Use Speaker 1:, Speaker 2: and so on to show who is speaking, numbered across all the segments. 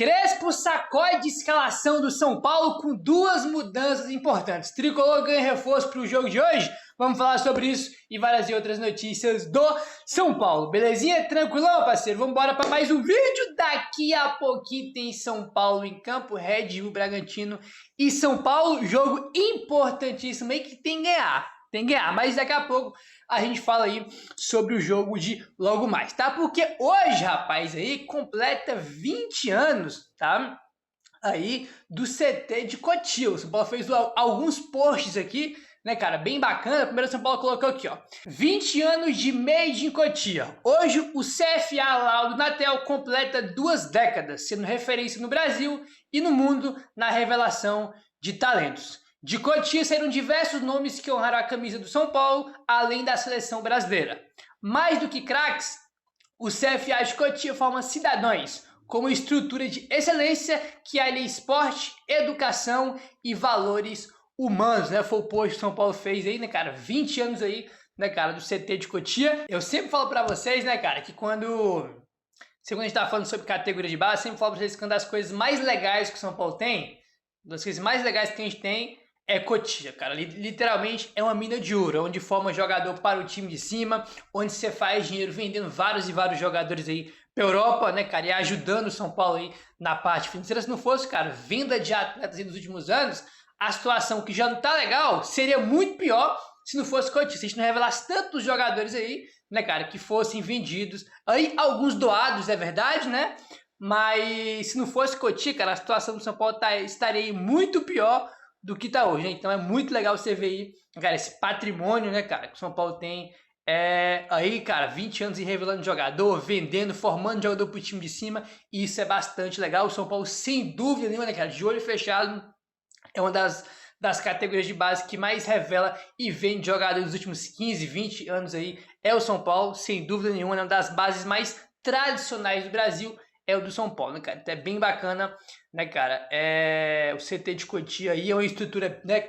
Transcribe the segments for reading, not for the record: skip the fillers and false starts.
Speaker 1: Crespo sacode escalação do São Paulo com duas mudanças importantes. Tricolor ganha reforço para o jogo de hoje? Vamos falar sobre isso e várias outras notícias do São Paulo. Belezinha? Tranquilão, parceiro? Vamos embora para mais um vídeo. Daqui a pouquinho tem São Paulo em campo, Red Bull Bragantino e São Paulo. Jogo importantíssimo aí que tem que ganhar. Tem que ganhar, mas daqui a pouco a gente fala aí sobre o jogo de logo mais, tá? Porque hoje, rapaz, aí completa 20 anos, tá? Aí do CT de Cotia. O São Paulo fez alguns posts aqui, né, cara? Bem bacana. Primeiro o São Paulo colocou aqui, ó. 20 anos de Made in Cotia. Hoje o CFA Laudo Natel completa 2 décadas, sendo referência no Brasil e no mundo na revelação de talentos. De Cotia saíram diversos nomes que honraram a camisa do São Paulo, além da seleção brasileira. Mais do que craques, o CFA de Cotia forma cidadãos, com uma estrutura de excelência que alia esporte, educação e valores humanos, né? Foi o post que o São Paulo fez aí, né, cara? 20 anos aí, né, cara, do CT de Cotia. Eu sempre falo pra vocês, né, cara, que quando a gente tá falando sobre categoria de base, sempre falo pra vocês que uma das coisas mais legais que o São Paulo tem, uma das coisas mais legais que a gente tem, é Cotia, cara. Literalmente é uma mina de ouro, onde forma jogador para o time de cima, onde você faz dinheiro vendendo vários e vários jogadores aí pra Europa, né, cara, e ajudando o São Paulo aí na parte financeira. Se não fosse, cara, venda de atletas aí nos últimos anos, a situação que já não tá legal seria muito pior se não fosse Cotia. Se a gente não revelasse tantos jogadores aí, né, cara, que fossem vendidos, aí alguns doados, é verdade, né, mas se não fosse Cotia, cara, a situação do São Paulo estaria muito pior do que tá hoje, né? Então é muito legal você ver aí, cara, esse patrimônio, né, cara, que o São Paulo tem, aí, cara, 20 anos e revelando jogador, vendendo, formando jogador pro time de cima, e isso é bastante legal. O São Paulo, sem dúvida nenhuma, né, cara, de olho fechado, é uma das categorias de base que mais revela e vende jogadores nos últimos 15, 20 anos aí, é o São Paulo, sem dúvida nenhuma, é uma das bases mais tradicionais do Brasil, é o do São Paulo, né, cara? Então é bem bacana, né, cara? O CT de Cotia aí é uma estrutura, né,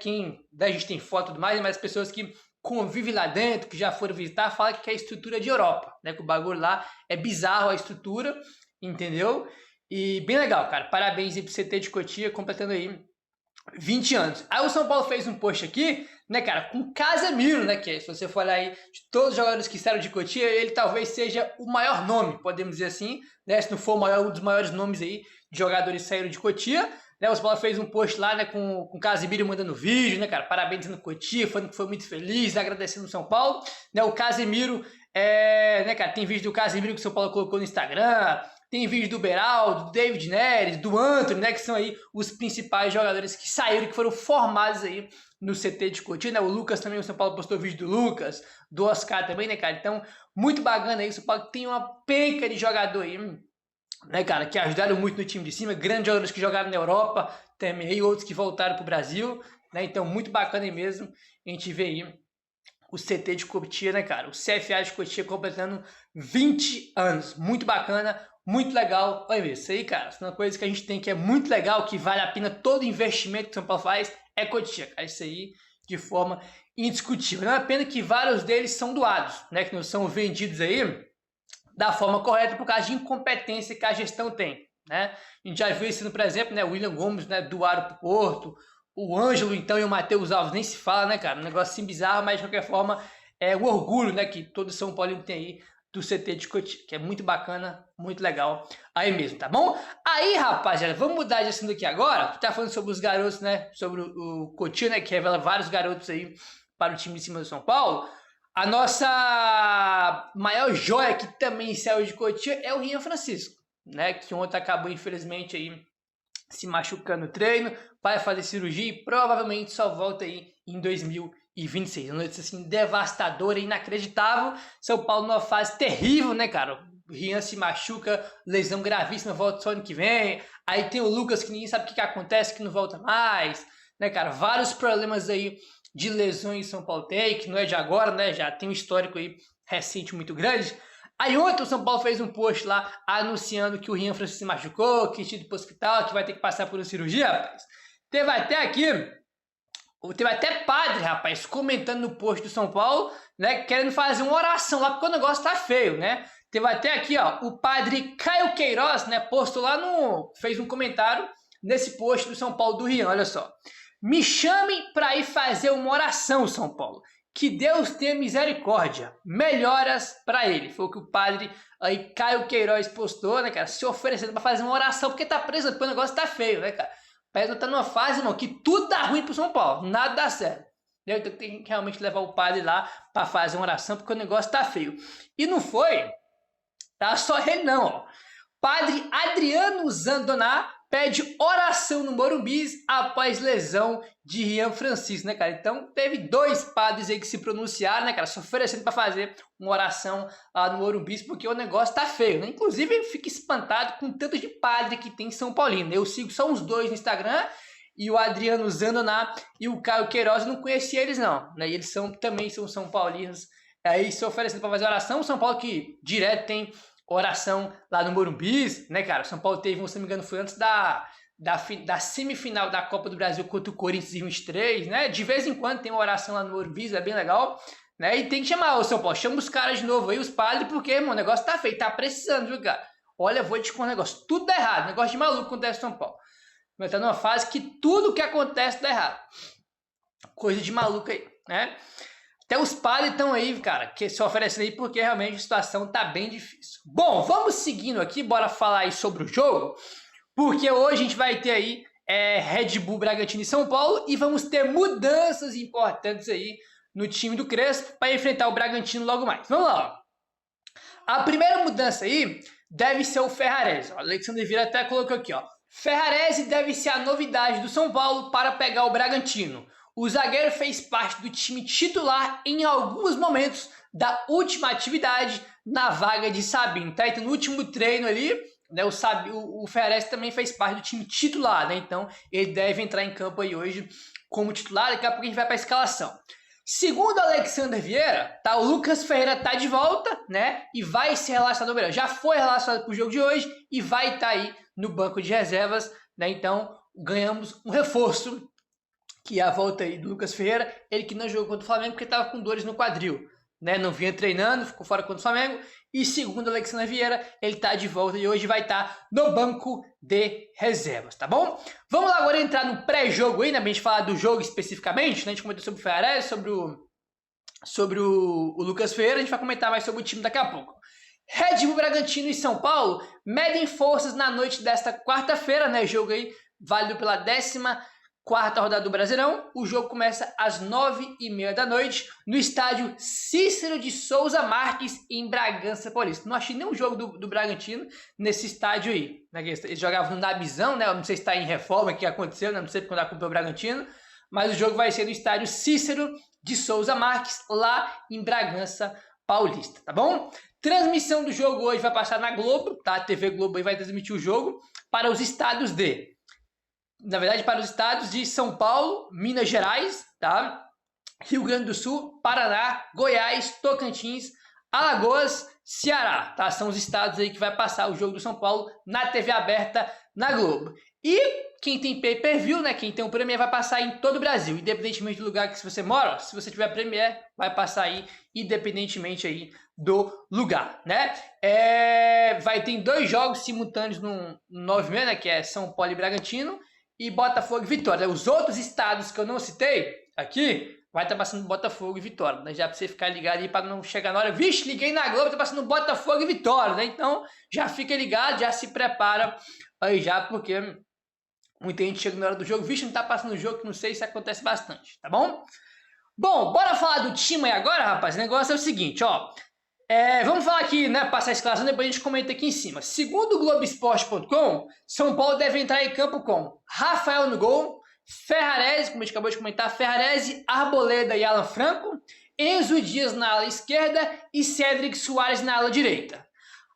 Speaker 1: a gente tem foto e tudo mais, mas as pessoas que convivem lá dentro, que já foram visitar, falam que é a estrutura de Europa, né? Que o bagulho lá é bizarro a estrutura, entendeu? E bem legal, cara. Parabéns aí pro CT de Cotia, completando aí 20 anos. Aí o São Paulo fez um post aqui, né, cara, com Casemiro, né, que se você for olhar aí de todos os jogadores que saíram de Cotia, ele talvez seja o maior nome, podemos dizer assim, né, se não for o maior, um dos maiores nomes aí de jogadores que saíram de Cotia, né, o São Paulo fez um post lá, né, com Casemiro mandando vídeo, né, cara, parabéns no Cotia, falando que foi muito feliz, agradecendo o São Paulo, né, o Casemiro, né, cara, tem vídeo do Casemiro que o São Paulo colocou no Instagram, tem vídeo do Beraldo, do David Neres, do Antony, né, que são aí os principais jogadores que saíram, que foram formados aí no CT de Cotia, né, o Lucas também, o São Paulo postou vídeo do Lucas, do Oscar também, né, cara, então, muito bacana aí, o São Paulo tem uma penca de jogador aí, né, cara, que ajudaram muito no time de cima, grandes jogadores que jogaram na Europa, também aí, outros que voltaram pro Brasil, né, então, muito bacana aí mesmo, a gente vê aí o CT de Cotia, né, cara, o CFA de Cotia completando 20 anos, muito bacana, muito legal. Olha isso aí, cara, é uma coisa que a gente tem que é muito legal, que vale a pena todo investimento que o São Paulo faz, é Cotia, cara, isso aí de forma indiscutível. Não é pena que vários deles são doados, né, que não são vendidos aí da forma correta por causa de incompetência que a gestão tem, né. A gente já viu isso, por exemplo, né, o William Gomes, né, doaram pro Porto, o Ângelo, então, e o Matheus Alves nem se fala, né, cara, um negócio assim bizarro, mas de qualquer forma, é o orgulho, né, que todo São Paulo tem aí do CT de Cotia, que é muito bacana, muito legal aí mesmo, tá bom? Aí, rapaziada, vamos mudar de assunto aqui agora, tu tá falando sobre os garotos, né, sobre o Cotia, né, que revela vários garotos aí para o time de cima do São Paulo. A nossa maior joia que também saiu de Cotia é o Rian Francisco, né, que ontem acabou, infelizmente, aí se machucando no treino, vai fazer cirurgia e provavelmente só volta aí em 2026. Uma notícia assim devastadora, inacreditável. São Paulo numa fase terrível, né, cara? O Rian se machuca, lesão gravíssima, volta só ano que vem. Aí tem o Lucas, que ninguém sabe o que acontece, que não volta mais, né, cara? Vários problemas aí de lesões em São Paulo tem, que não é de agora, né? Já tem um histórico aí recente muito grande. Aí ontem o São Paulo fez um post lá anunciando que o Rian Francisco se machucou, que tinha ido pro hospital, que vai ter que passar por uma cirurgia, rapaz. Teve até padre, rapaz, comentando no post do São Paulo, né, querendo fazer uma oração lá, porque o negócio tá feio, né? Teve até aqui, ó, o padre Caio Queiroz, né, postou lá fez um comentário nesse post do São Paulo do Rian, olha só. Me chamem para ir fazer uma oração, São Paulo. Que Deus tenha misericórdia. Melhoras para ele. Foi o que o padre aí, Caio Queiroz, postou, né, cara? Se oferecendo para fazer uma oração, porque tá preso, porque o negócio tá feio, né, cara? O Pedro tá numa fase, irmão, que tudo dá ruim pro São Paulo. Nada dá certo. Então tem que realmente levar o padre lá para fazer uma oração, porque o negócio tá feio. E não foi, tá só ele não, ó. Padre Adriano Zandoná pede oração no Morumbi após lesão de Rian Francisco, né, cara? Então, teve 2 padres aí que se pronunciaram, né, cara? Se oferecendo para fazer uma oração lá no Morumbi, porque o negócio tá feio, né? Inclusive, eu fico espantado com tanto de padre que tem em São Paulino. Eu sigo só os 2 no Instagram, e o Adriano Zandoná e o Caio Queiroz, eu não conhecia eles não, né? E eles também são São Paulinos, aí se oferecendo para fazer oração. O São Paulo que direto tem oração lá no Morumbi, né, cara? O São Paulo teve, se não me engano, foi antes da semifinal da Copa do Brasil contra o Corinthians em 23, né? De vez em quando tem uma oração lá no Morumbi, é bem legal, né? E tem que chamar o São Paulo, chama os caras de novo aí, os padres, porque, mano, o negócio tá feio, tá precisando, viu, cara? Olha, vou te contar um negócio, tudo dá errado, negócio de maluco acontece em São Paulo. Mas tá numa fase que tudo que acontece dá errado. Coisa de maluco aí, né? Até os padres estão aí, cara, que se oferecem aí porque realmente a situação tá bem difícil. Bom, vamos seguindo aqui, bora falar aí sobre o jogo, porque hoje a gente vai ter aí Red Bull, Bragantino e São Paulo, e vamos ter mudanças importantes aí no time do Crespo para enfrentar o Bragantino logo mais. Vamos lá. A primeira mudança aí deve ser o Ferrarese. O Alexandre Vieira até colocou aqui, ó. Ferrarese deve ser a novidade do São Paulo para pegar o Bragantino. O zagueiro fez parte do time titular em alguns momentos da última atividade na vaga de Sabino, tá? Então, no último treino ali, né, o Ferrarese também fez parte do time titular, né? Então, ele deve entrar em campo aí hoje como titular. Daqui a pouco a gente vai para a escalação. Segundo o Alexandre Vieira, tá, o Lucas Ferreira tá de volta, né? E vai ser relacionado, melhor, já foi relacionado para o jogo de hoje e vai estar aí no banco de reservas, né? Então, ganhamos um reforço, que é a volta aí do Lucas Ferreira, ele que não jogou contra o Flamengo porque estava com dores no quadril, né? Não vinha treinando, ficou fora contra o Flamengo. E segundo o Alexandre Vieira, ele está de volta e hoje vai estar no banco de reservas, tá bom? Vamos lá agora entrar no pré-jogo aí, né? Pra gente falar do jogo especificamente, né? A gente comentou sobre o Ferrarese, sobre o Lucas Ferreira, a gente vai comentar mais sobre o time daqui a pouco. Red Bull, Bragantino e São Paulo medem forças na noite desta quarta-feira, né? Jogo aí válido pela 14ª rodada do Brasileirão. O jogo começa às 9h30 da noite no estádio Cícero de Souza Marques, em Bragança Paulista. Não achei nenhum jogo do Bragantino nesse estádio aí, né? Eles jogavam no Nabizão, né? Eu não sei se está em reforma, o que aconteceu, né? Não sei quando acompanhou o Bragantino, mas o jogo vai ser no estádio Cícero de Souza Marques, lá em Bragança Paulista, tá bom? Transmissão do jogo hoje vai passar na Globo, tá? A TV Globo aí vai transmitir o jogo para os estados para os estados de São Paulo, Minas Gerais, tá? Rio Grande do Sul, Paraná, Goiás, Tocantins, Alagoas, Ceará, tá? São os estados aí que vai passar o jogo do São Paulo na TV aberta na Globo. E quem tem pay-per-view, né? Quem tem um Premier vai passar em todo o Brasil, independentemente do lugar que você mora. Se você tiver Premier, vai passar aí, independentemente aí do lugar, né? Vai ter 2 jogos simultâneos no 9h30, né? Que é São Paulo e Bragantino, e Botafogo e Vitória. Os outros estados que eu não citei aqui, vai estar passando Botafogo e Vitória, né? Já pra você ficar ligado aí para não chegar na hora, vixe, liguei na Globo, tá passando Botafogo e Vitória, né? Então, já fica ligado, já se prepara aí já, porque muita gente chega na hora do jogo, vixe, não tá passando o jogo, que não sei se acontece bastante, tá bom? Bom, bora falar do time aí agora, rapaz. O negócio é o seguinte, ó. Vamos falar aqui, né, passar a escalação, depois a gente comenta aqui em cima. Segundo o Globoesporte.com, São Paulo deve entrar em campo com Rafael no gol, Ferrarese, como a gente acabou de comentar, Ferrarese, Arboleda e Alan Franco, Enzo Dias na ala esquerda e Cédric Soares na ala direita.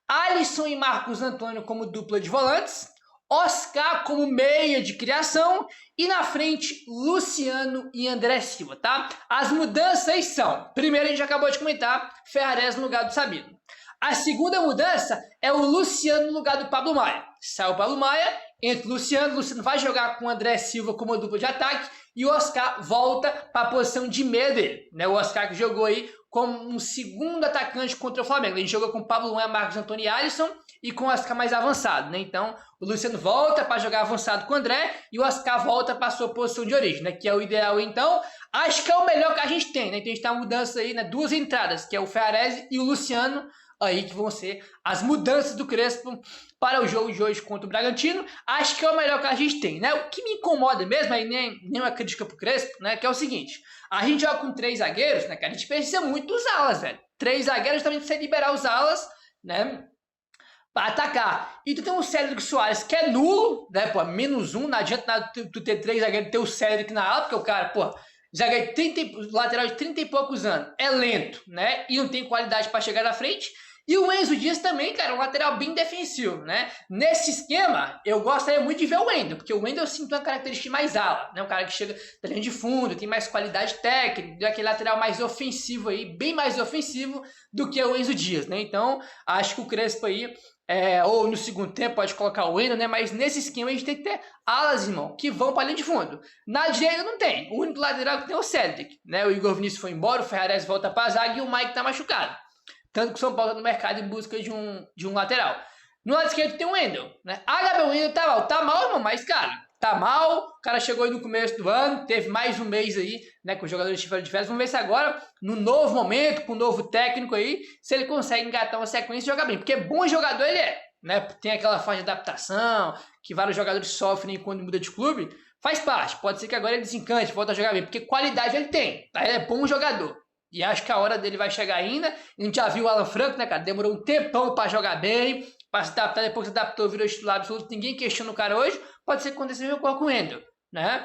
Speaker 1: Alisson e Marcos Antônio como dupla de volantes, Oscar como meia de criação e na frente Luciano e André Silva, tá? As mudanças são, primeiro a gente acabou de comentar, Ferrarese no lugar do Sabino. A segunda mudança é o Luciano no lugar do Pablo Maia. Sai o Pablo Maia, entra o Luciano vai jogar com o André Silva como dupla de ataque e o Oscar volta para a posição de meia dele, né? O Oscar que jogou aí como um segundo atacante contra o Flamengo. A gente jogou com o Pablo Maia, Marcos Antônio e Alisson e com o Oscar mais avançado, né? Então, o Luciano volta para jogar avançado com o André e o Oscar volta para sua posição de origem, né? Que é o ideal, então. Acho que é o melhor que a gente tem, né? Então, a gente tem uma mudança aí, né? Duas entradas, que é o Ferrarese e o Luciano, aí que vão ser as mudanças do Crespo para o jogo de hoje contra o Bragantino. Acho que é o melhor que a gente tem, né? O que me incomoda mesmo, aí nem uma crítica pro Crespo, né? Que é o seguinte, a gente joga com 3 zagueiros, né, cara? A gente precisa muito dos alas, velho. 3 zagueiros também precisa liberar os alas, né? Para atacar. E tu tem o Cédric Soares, que é nulo, né? Pô, -1, não adianta nada tu ter 3 zagueiros e ter o Cédric na ala, porque o cara, pô, zagueiro 30, lateral de 30 e poucos anos, é lento, né? E não tem qualidade para chegar na frente. E o Enzo Dias também, cara, um lateral bem defensivo, né? Nesse esquema, eu gostaria muito de ver o Wendel, porque o Wendel eu sinto uma característica mais ala, né? Um cara que chega da linha de fundo, tem mais qualidade técnica, aquele lateral mais ofensivo aí, bem mais ofensivo do que o Enzo Dias, né? Então, acho que o Crespo aí, ou no segundo tempo pode colocar o Wendel, né? Mas nesse esquema a gente tem que ter alas, irmão, que vão para a linha de fundo. Na direita não tem, o único lateral que tem é o Cédric, né? O Igor Vinícius foi embora, o Ferrarese volta para a zaga e o Mike tá machucado. Tanto que o São Paulo está no mercado em busca de um lateral. No lado esquerdo tem o Wendel, né? Gabriel Wendel tá mal. Tá mal, irmão, mas, cara, tá mal. O cara chegou aí no começo do ano, teve mais um mês aí, né, com os jogadores de férias. Vamos ver se agora, no novo momento, com o novo técnico aí, se ele consegue engatar uma sequência e jogar bem. Porque bom jogador ele é, né? Tem aquela fase de adaptação, que vários jogadores sofrem quando muda de clube. Faz parte. Pode ser que agora ele desencante, volta a jogar bem. Porque qualidade ele tem, tá? Ele é bom jogador. E acho que a hora dele vai chegar ainda. A gente já viu o Alan Franco, né, cara? Demorou um tempão para jogar bem, para se adaptar. Depois se adaptou, virou titular absoluto. Ninguém questiona o cara hoje. Pode ser que aconteça o mesmo com o Wendel, né?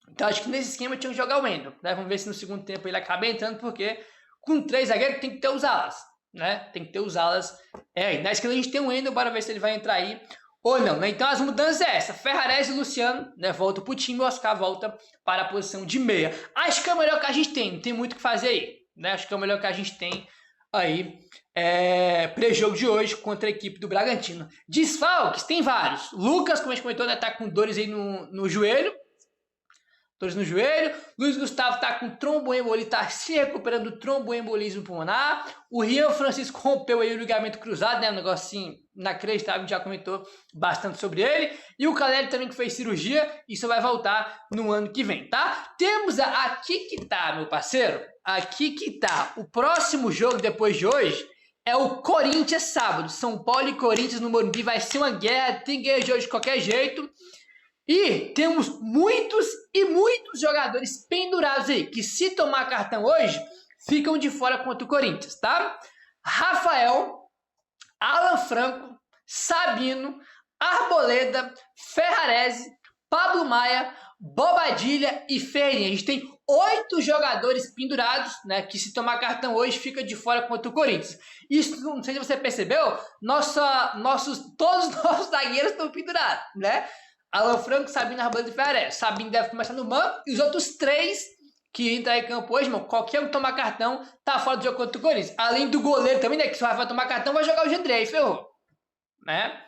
Speaker 1: Então acho que nesse esquema tinha que jogar o Wendel, né? Vamos ver se no segundo tempo ele acaba entrando, porque com 3 zagueiros tem que ter os alas, né? Tem que ter os alas. Na esquerda a gente tem o Wendel, bora ver se ele vai entrar aí ou não, né? Então as mudanças é essa. Ferrarese e Luciano, né, volta pro time, o Oscar volta para a posição de meia. Acho que é o melhor que a gente tem, não tem muito o que fazer aí, né? Acho que é o melhor que a gente tem aí pré-jogo de hoje contra a equipe do Bragantino. Desfalques, tem vários. Lucas, como a gente comentou, né, tá com dores aí no joelho. Dores no joelho. Luiz Gustavo tá com tromboembolismo, tá se recuperando do tromboembolismo pulmonar. O Rian Francisco rompeu aí o ligamento cruzado, né? Um negocinho inacreditável, a gente já comentou bastante sobre ele. E o Caleri também que fez cirurgia, isso vai voltar no ano que vem, tá? Temos aqui que tá, meu parceiro. Aqui que tá. O próximo jogo depois de hoje é o Corinthians sábado. São Paulo e Corinthians no Morumbi. Vai ser uma guerra, tem guerra de hoje de qualquer jeito. E temos muitos jogadores pendurados aí, que se tomar cartão hoje, ficam de fora contra o Corinthians, tá? Rafael, Alan Franco, Sabino, Arboleda, Ferrarese, Pablo Maia, Bobadilha e Ferreirinha. A gente tem 8 jogadores pendurados, né, que se tomar cartão hoje, fica de fora contra o Corinthians. Isso, não sei se você percebeu, todos os nossos zagueiros estão pendurados, né? Alan Franco, Sabino, Arboleda e Ferrarese. Sabino deve começar no banco e os outros 3 que entram em campo hoje, irmão, qualquer um que tomar cartão tá fora do jogo contra o Corinthians. Além do goleiro também, né, que se o Rafael tomar cartão vai jogar o Gendré, aí ferrou, né?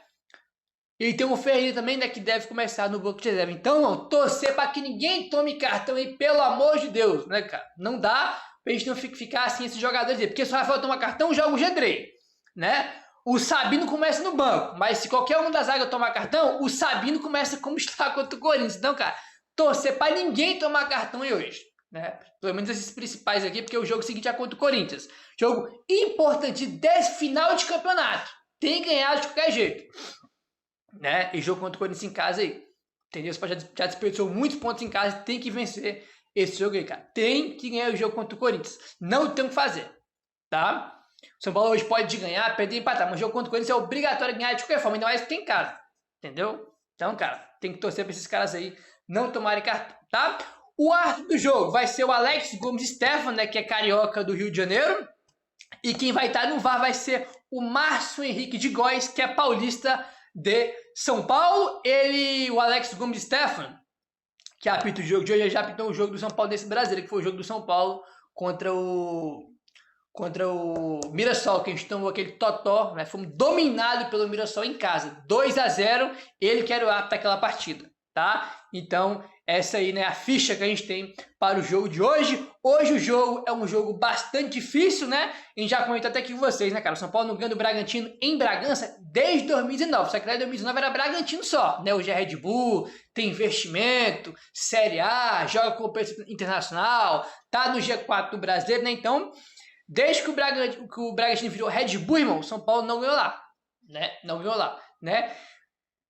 Speaker 1: E tem o Ferreira também, né, que deve começar no banco de reserva. Então, irmão, torcer para que ninguém tome cartão aí, pelo amor de Deus, né, cara? Não dá pra gente não ficar assim, esses jogadores aí, porque se o Rafael tomar cartão, joga o Gendré, né? O Sabino começa no banco, mas se qualquer um da zaga tomar cartão, o Sabino começa como está contra o Corinthians. Então, cara, torcer para ninguém tomar cartão aí hoje, né? Pelo menos esses principais aqui, porque o jogo seguinte é contra o Corinthians. Jogo importante, 10 final de campeonato. Tem que ganhar de qualquer jeito, né? E jogo contra o Corinthians em casa aí, entendeu? Você já desperdiçou muitos pontos em casa, tem que vencer esse jogo aí, cara. Tem que ganhar o jogo contra o Corinthians. Não tem o que fazer, tá? O São Paulo hoje pode ganhar, perder e empatar, mas o jogo contra o Corinthians é obrigatório ganhar de qualquer forma, ainda mais que tem casa, entendeu? Então, cara, tem que torcer para esses caras aí não tomarem cartão, tá? O árbitro do jogo vai ser o Alex Gomes Stefan, né, que é carioca do Rio de Janeiro, e quem vai estar no VAR vai ser o Márcio Henrique de Góes, que é paulista de São Paulo. O Alex Gomes Stefan, que apita o jogo de hoje, já apitou o jogo do São Paulo desse brasileiro, que foi o jogo do São Paulo contra o Mirassol, que a gente tomou aquele totó, né? Fomos dominados pelo Mirassol em casa, 2-0, ele que era o árbitro daquela partida, tá? Então, essa aí, né, a ficha que a gente tem para o jogo de hoje. Hoje o jogo é um jogo bastante difícil, né? A gente já comentou até aqui com vocês, né, cara? O São Paulo não ganha do Bragantino em Bragança desde 2019. Só que lá em 2019 era Bragantino só, né? Hoje é Red Bull, tem investimento, Série A, joga competição internacional, tá no G4 do Brasileiro, né? Então, desde que o Bragantino virou Red Bull, irmão, o São Paulo não ganhou lá, né? Não ganhou lá, né?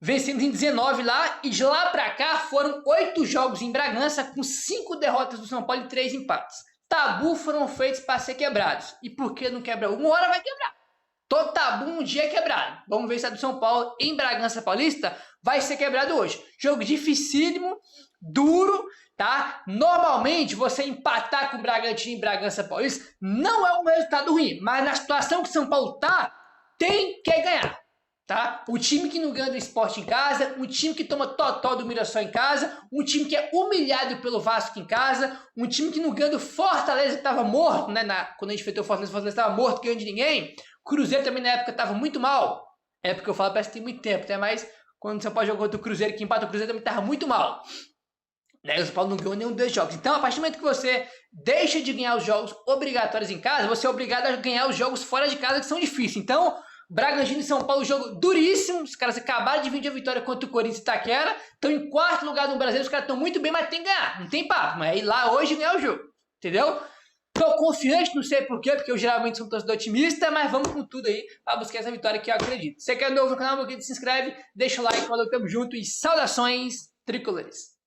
Speaker 1: Vencemos em 19 lá e de lá pra cá foram 8 jogos em Bragança com 5 derrotas do São Paulo e 3 empates. Tabu foram feitos para ser quebrados. E por que não quebra? Uma hora vai quebrar. Todo tabu um dia é quebrado. Vamos ver se a do São Paulo em Bragança Paulista vai ser quebrado hoje. Jogo dificílimo, duro, tá? Normalmente você empatar com o Bragantino em Bragança Paulista não é um resultado ruim, mas na situação que o São Paulo tá, tem que ganhar. Tá? O time que não ganha do Sport em casa, um time que toma totó do Mirassol em casa, um time que é humilhado pelo Vasco em casa, um time que não ganha do Fortaleza, que estava morto, né? Quando a gente enfrentou o Fortaleza estava morto, ganhando de ninguém. Cruzeiro também na época estava muito mal. É porque eu falo, parece que tem muito tempo, até mais quando o São Paulo jogou contra o Cruzeiro, que empata o Cruzeiro também estava muito mal. Né? O São Paulo não ganhou nenhum dos jogos. Então, a partir do momento que você deixa de ganhar os jogos obrigatórios em casa, você é obrigado a ganhar os jogos fora de casa que são difíceis. Então, Bragantino e São Paulo, jogo duríssimo. Os caras acabaram de vir de a vitória contra o Corinthians e Itaquera. Estão em 4º lugar no Brasil. Os caras estão muito bem, mas tem que ganhar. Não tem papo. Mas ir lá hoje ganhar o jogo. Entendeu? Tô confiante, não sei porquê, porque eu geralmente sou um torcedor otimista, mas vamos com tudo aí para buscar essa vitória que eu acredito. Se você quer novo no canal, meu querido, se inscreve, deixa o like, falou, tamo junto e saudações tricolores.